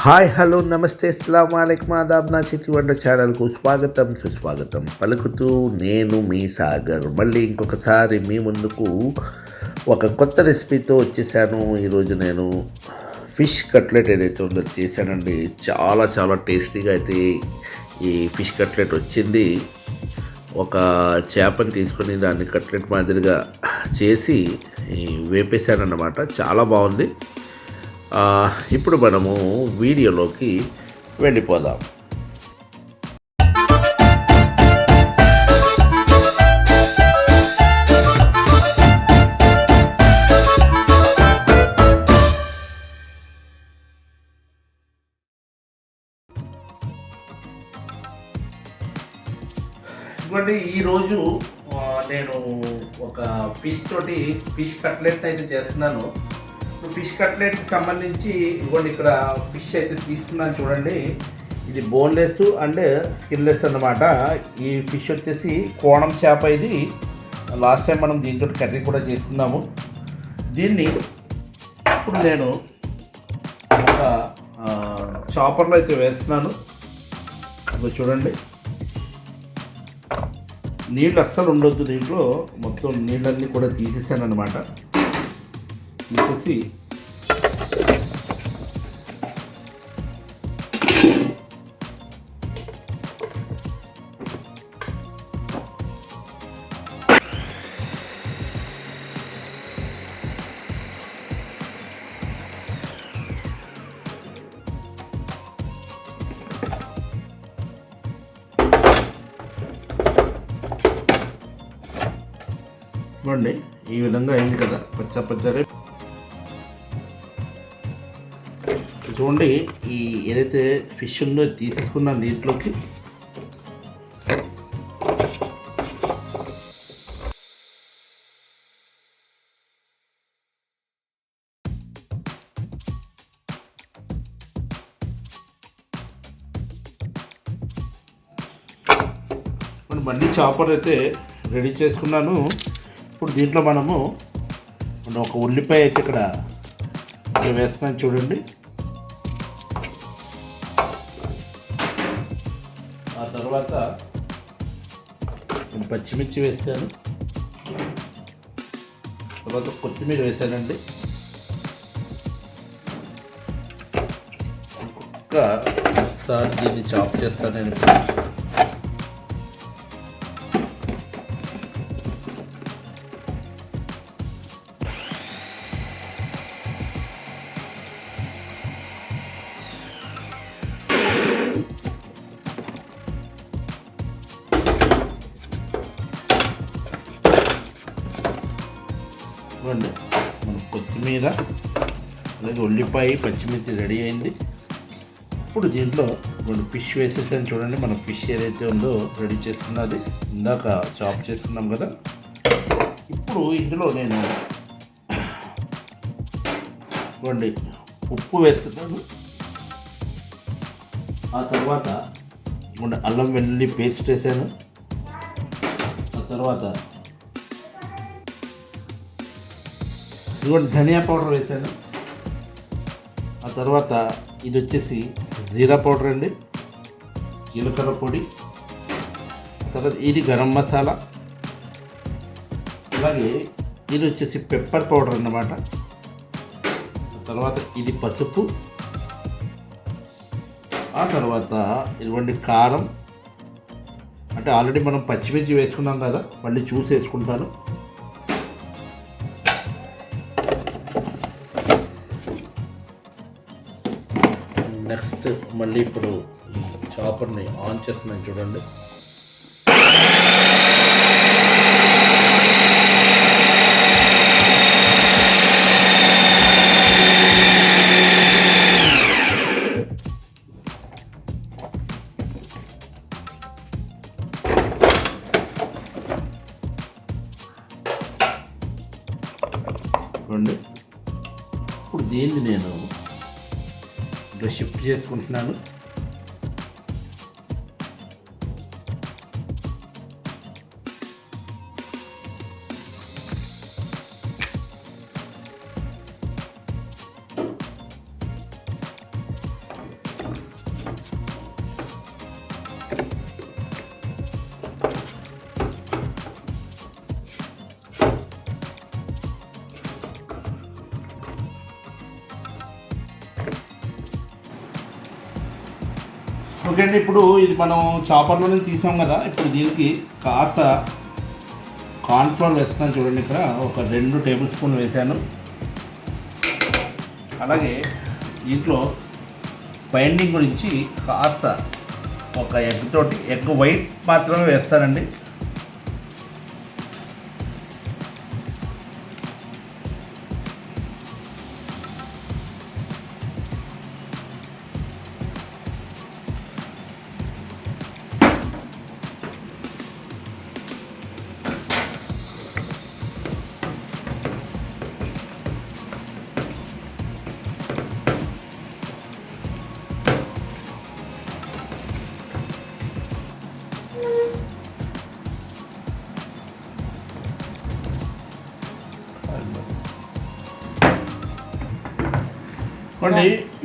Hi hello నమస్తే అస్సలం వాలేకుమ్ ఆదాబ్ నా చిట్టి వంట ఛానల్కు స్వాగతం సుస్వాగతం పలుకుతూ నేను మీ సాగర్ మళ్ళీ ఇంకొకసారి మీ ముందుకు ఒక కొత్త రెసిపీతో వచ్చేసాను. ఈరోజు నేను ఫిష్ కట్లెట్ ఏదైతే ఉందో చేశానండి. చాలా చాలా టేస్టీగా అయితే ఈ ఫిష్ కట్లెట్ వచ్చింది. ఒక చేపని తీసుకొని దాన్ని కట్లెట్ మాదిరిగా చేసి వేపేశానన్నమాట. చాలా బాగుంది. ఇప్పుడు మనము వీడియోలోకి వెళ్ళిపోదాం. ఇవ్వండి, ఈరోజు నేను ఒక ఫిష్ కట్లెట్ అయితే చేస్తున్నాను. ఫిష్ కట్లెట్కి సంబంధించి ఇవ్వండి, ఇక్కడ ఫిష్ అయితే తీసుకున్నాను చూడండి. ఇది బోన్లెస్ అండ్ స్కిన్లెస్ అన్నమాట. ఈ ఫిష్ వచ్చేసి కోణం చేప. ఇది లాస్ట్ టైం మనం దీంతో కర్రీ కూడా చేసుకున్నాము. దీన్ని ఇప్పుడు నేను ఒక చాపర్లో అయితే వేస్తున్నాను. ఇప్పుడు చూడండి, నీళ్ళు అస్సలు ఉండొద్దు దీంట్లో. మొత్తం నీళ్ళన్నీ కూడా తీసేసాను అనమాట. తీసేసి చూడండి, ఈ విధంగా అయింది కదా పచ్చగా. చూడండి, ఈ ఏదైతే ఫిష్ ఉందో తీసేసుకున్నాను దీంట్లోకి. మళ్ళీ చాపర్ అయితే రెడీ చేసుకున్నాను. ఇప్పుడు దీంట్లో మనము ఒక ఉల్లిపాయ అయితే ఇక్కడ వేస్తున్నాను చూడండి. ఆ తర్వాత పచ్చిమిర్చి వేసాను. తర్వాత కొత్తిమీర వేసానండి. ఒక్కసారి దీన్ని చాప్ చేస్తాను నేను. చూడండి, మన కొత్తిమీర అలాగే ఉల్లిపాయ పచ్చిమిర్చి రెడీ అయింది. ఇప్పుడు దీంట్లో రెండు ఫిష్ వేసేసాను చూడండి. మన ఫిష్ ఏదైతే ఉందో రెడీ చేసుకున్నది ఇందాక చాప్ చేసుకున్నాం కదా. ఇప్పుడు ఇందులో నేను చూడండి ఉప్పు వేస్తున్నాను. ఆ తర్వాత అల్లం వెల్లుల్లి పేస్ట్ వేసాను. ఆ తర్వాత ఇదిగోండి ధనియా పౌడర్ వేసాను. ఆ తర్వాత ఇది వచ్చేసి జీరా పౌడర్ అండి, జీలకర్ర పొడి. ఆ తర్వాత ఇది గరం మసాలా. అలాగే ఇది వచ్చేసి పెప్పర్ పౌడర్ అన్నమాట. ఆ తర్వాత ఇది పసుపు. ఆ తర్వాత ఇదిగోండి కారం. అంటే ఆల్రెడీ మనం పచ్చిమిర్చి వేసుకున్నాం కదా, మళ్ళీ చూసి వేసుకుంటాను. నెక్స్ట్ మళ్ళీ ఇప్పుడు ఈ చాపర్ని ఆన్ చేస్తున్నాను చూడండి. చూడండి, ఇప్పుడు దీన్ని నేను షిఫ్ట్ చేసుకుంటున్నాను. ఓకే అండి, ఇప్పుడు ఇది మనం చాపర్లో నుంచి తీసాం కదా. ఇప్పుడు దీనికి కాస్త కార్న్ఫ్లోర్ వేస్తున్నాను చూడండి. ఇక్కడ ఒక 2 టేబుల్ స్పూన్లు వేసాను. అలాగే దీంట్లో బైండింగ్ గురించి కాస్త ఒక ఎగ్ వైట్ మాత్రమే వేస్తానండి.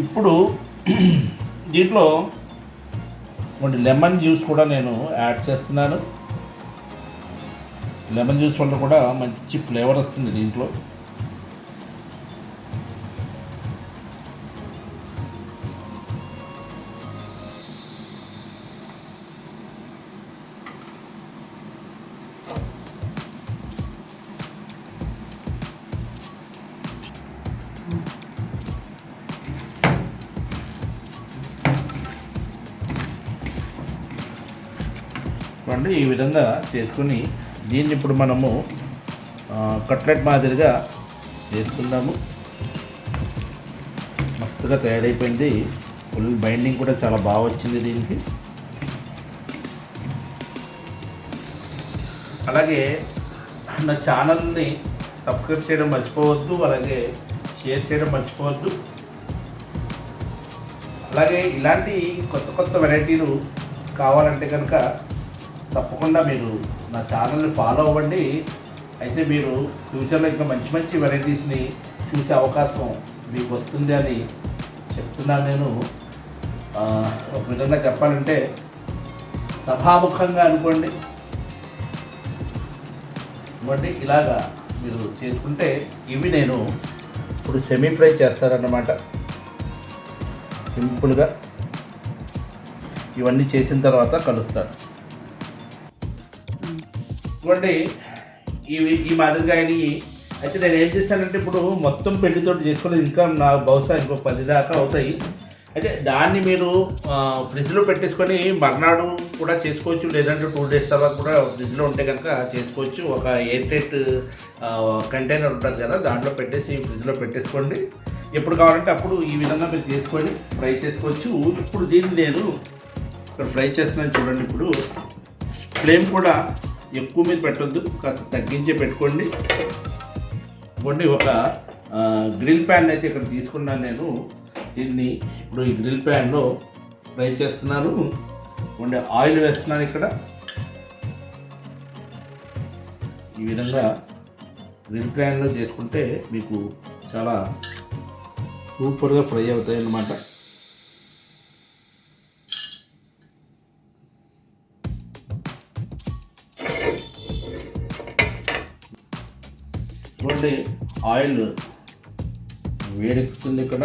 ఇప్పుడు దీంట్లో కొన్ని లెమన్ జ్యూస్ కూడా నేను యాడ్ చేస్తున్నాను. లెమన్ జ్యూస్ వల్ల కూడా మంచి ఫ్లేవర్ వస్తుంది దీంట్లో. ఈ విధంగా చేసుకుని దీన్ని ఇప్పుడు మనము కట్లెట్ మాదిరిగా చేసుకుందాము. మస్తుగా తయారైపోయింది. ఫుల్ బైండింగ్ కూడా చాలా బాగా వచ్చింది దీనికి. అలాగే నా ఛానల్ని సబ్స్క్రైబ్ చేయడం మర్చిపోవద్దు, అలాగే షేర్ చేయడం మర్చిపోవద్దు. అలాగే ఇలాంటి కొత్త కొత్త వెరైటీలు కావాలంటే కనుక తప్పకుండా మీరు నా ఛానల్ని ఫాలో అవ్వండి. అయితే మీరు ఫ్యూచర్లో ఇంకా మంచి మంచి వెరైటీస్ని చూసే అవకాశం మీకు వస్తుంది అని చెప్తున్నాను నేను. ఒక విధంగా చెప్పాలంటే సభాముఖంగా అనుకోండి. ఇలాగా మీరు చేసుకుంటే ఇవి నేను ఇప్పుడు సెమీ ఫ్రై చేస్తారన్నమాట. సింపుల్గా ఇవన్నీ చేసిన తర్వాత కలుస్తాను. ఇవ్వండి ఈ మాదిరిగా అయినాయి. అయితే నేను ఏం చేశానంటే ఇప్పుడు మొత్తం పిండితో చేసుకోలేదు, ఇంకా నాకు బహుశా ఇంకో 10 దాకా అవుతాయి. అయితే దాన్ని మీరు ఫ్రిడ్జ్లో పెట్టేసుకొని మర్నాడు కూడా చేసుకోవచ్చు, లేదంటే 2 డేస్ తర్వాత కూడా ఫ్రిడ్జ్లో ఉంటే కనుక చేసుకోవచ్చు. ఒక ఎయిర్ టైట్ కంటైనర్ ఉంటుంది కదా, దాంట్లో పెట్టేసి ఫ్రిడ్జ్లో పెట్టేసుకోండి. ఎప్పుడు కావాలంటే అప్పుడు ఈ విధంగా మీరు చేసుకొని ఫ్రై చేసుకోవచ్చు. ఇప్పుడు దీన్ని నేను ఇక్కడ ఫ్రై చేస్తున్నాను చూడండి. ఇప్పుడు ఫ్లేమ్ కూడా ఎక్కువ మీద పెట్టొద్దు, కాస్త తగ్గించే పెట్టుకోండి. ఒక గ్రిల్ ప్యాన్ అయితే ఇక్కడ తీసుకున్నాను నేను. దీన్ని ఇప్పుడు ఈ గ్రిల్ ప్యాన్లో ఫ్రై చేస్తున్నాను. ఆయిల్ వేస్తున్నాను ఇక్కడ. ఈ విధంగా గ్రిల్ ప్యాన్లో చేసుకుంటే మీకు చాలా సూపర్గా ఫ్రై అవుతాయి అన్నమాట. ఆయిల్ వేడెక్కుతుంది. ఇక్కడ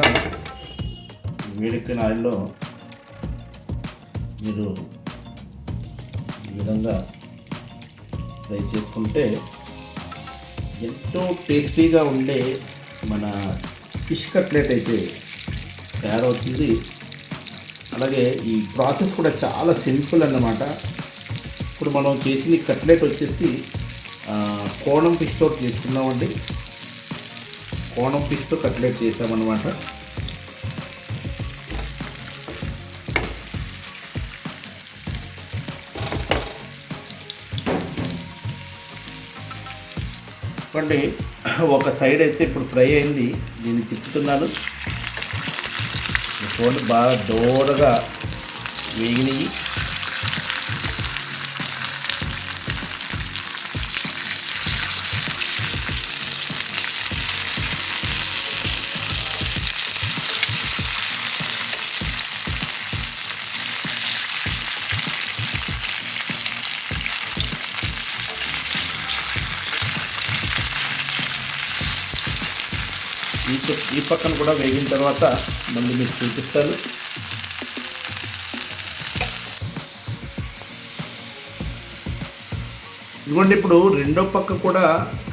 వేడెక్కిన ఆయిల్లో మీరు ఈ విధంగా ఫ్రై చేసుకుంటే ఎంతో టేస్టీగా ఉండే మన ఫిష్ కట్లెట్ అయితే తయారవుతుంది. అలాగే ఈ ప్రాసెస్ కూడా చాలా సింపుల్ అన్నమాట. ఇప్పుడు మనం చేసిన కట్లెట్ వచ్చేసి కోణం ఫిష్తో చేసుకున్నామండి. కోణం ఫిష్తో కట్లెట్ చేసామన్నమాట. ఒక సైడ్ అయితే ఇప్పుడు ఫ్రై అయింది, దీన్ని తిప్పుతున్నాను. చూడండి బాగా దూరగా వేగినాయి. ఈ పక్కన కూడా వేగిన తర్వాత మళ్ళీ మీకు చూపిస్తాను. ఇదిగోండి ఇప్పుడు రెండో పక్క కూడా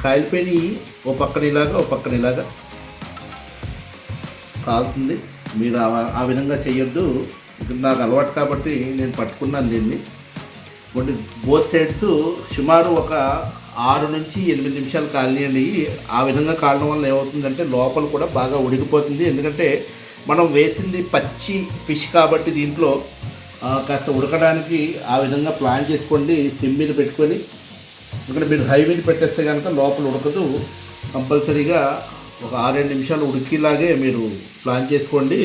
కాలిపోయి ఓ పక్కన ఇలాగా ఓ పక్కన ఇలాగా కాలుతుంది. మీరు ఆ విధంగా చేయొద్దు. ఇది నాకు అలవాటు కాబట్టి నేను పట్టుకున్నాను దీన్ని. కొన్ని బోత్ సైడ్స్ సుమారు ఒక 6 నుంచి 8 నిమిషాలు కాలనియండి. ఆ విధంగా కాలడం వల్ల ఏమవుతుందంటే లోపల కూడా బాగా ఉడికిపోతుంది. ఎందుకంటే మనం వేసింది పచ్చి ఫిష్ కాబట్టి దీంట్లో కాస్త ఉడకడానికి ఆ విధంగా ప్లాన్ చేసుకోండి. సిమ్ మీద పెట్టుకొని, ఇక్కడ మీరు హై మీద పెట్టేస్తే కనుక లోపల ఉడకదు. కంపల్సరీగా ఒక 6-7 నిమిషాలు ఉడికిలాగే మీరు ప్లాన్ చేసుకోండి.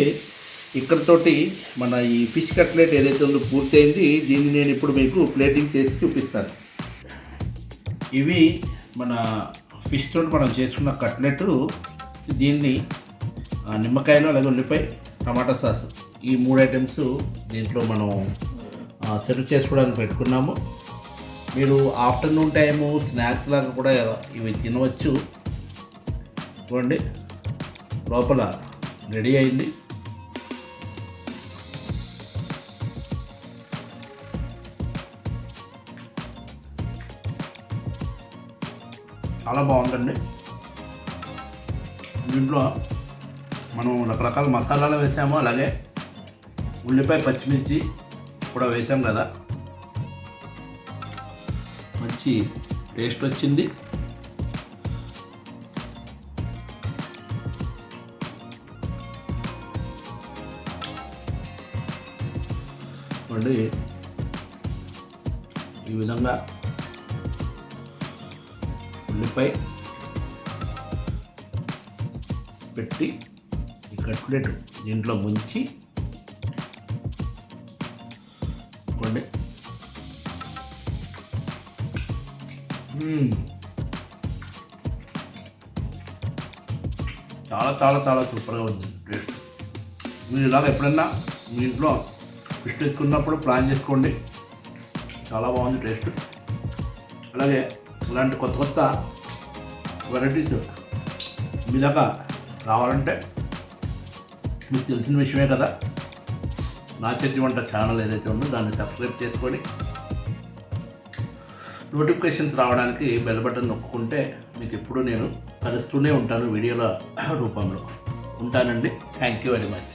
ఇక్కడతోటి మన ఈ ఫిష్ కట్లెట్ ఏదైతే ఉందో పూర్తయింది. దీన్ని నేను ఇప్పుడు మీకు ప్లేటింగ్ చేసి చూపిస్తాను. ఇవి మన ఫిష్ తోటి మనం చేసుకున్న కట్లెట్. దీన్ని నిమ్మకాయలు, అలాగే ఉల్లిపాయ, టమాటా సాస్, ఈ 3 ఐటమ్స్ దీంట్లో మనం సర్వ్ చేసుకోవడానికి పెట్టుకున్నాము. మీరు ఆఫ్టర్నూన్ టైము స్నాక్స్ లాగా కూడా ఇవి తినవచ్చు. చూడండి, లోపల రెడీ అయింది. చాలా బాగుందండి. దీంట్లో మనం రకరకాల మసాలాలు వేసాము, అలాగే ఉల్లిపాయ, పచ్చిమిర్చి కూడా వేసాం కదా, మంచి టేస్ట్ వచ్చింది. చూడండి, ఈ విధంగా ఉల్లిపాయ పెట్టి ఈ కట్లెట్ దీంట్లో ముంచి చూడండి. చాలా చాలా చాలా సూపర్గా ఉంది టేస్ట్. మీరు ఇలాగ ఎప్పుడన్నా మీ ఇంట్లో ఫిష్ తెచ్చుకున్నప్పుడు ప్లాన్ చేసుకోండి. చాలా బాగుంది టేస్ట్. అలాగే ఇలాంటి కొత్త కొత్త వెరైటీస్ మీ దాకా రావాలంటే మీకు తెలిసిన విషయమే కదా, నా చేతి వంట ఛానల్ ఏదైతే ఉందో దాన్ని సబ్స్క్రైబ్ చేసుకొని నోటిఫికేషన్స్ రావడానికి బెల్ బటన్ నొక్కుంటే మీకు ఎప్పుడూ నేను కలుస్తూనే ఉంటాను వీడియోల రూపంలో. ఉంటానండి. Thank you very much.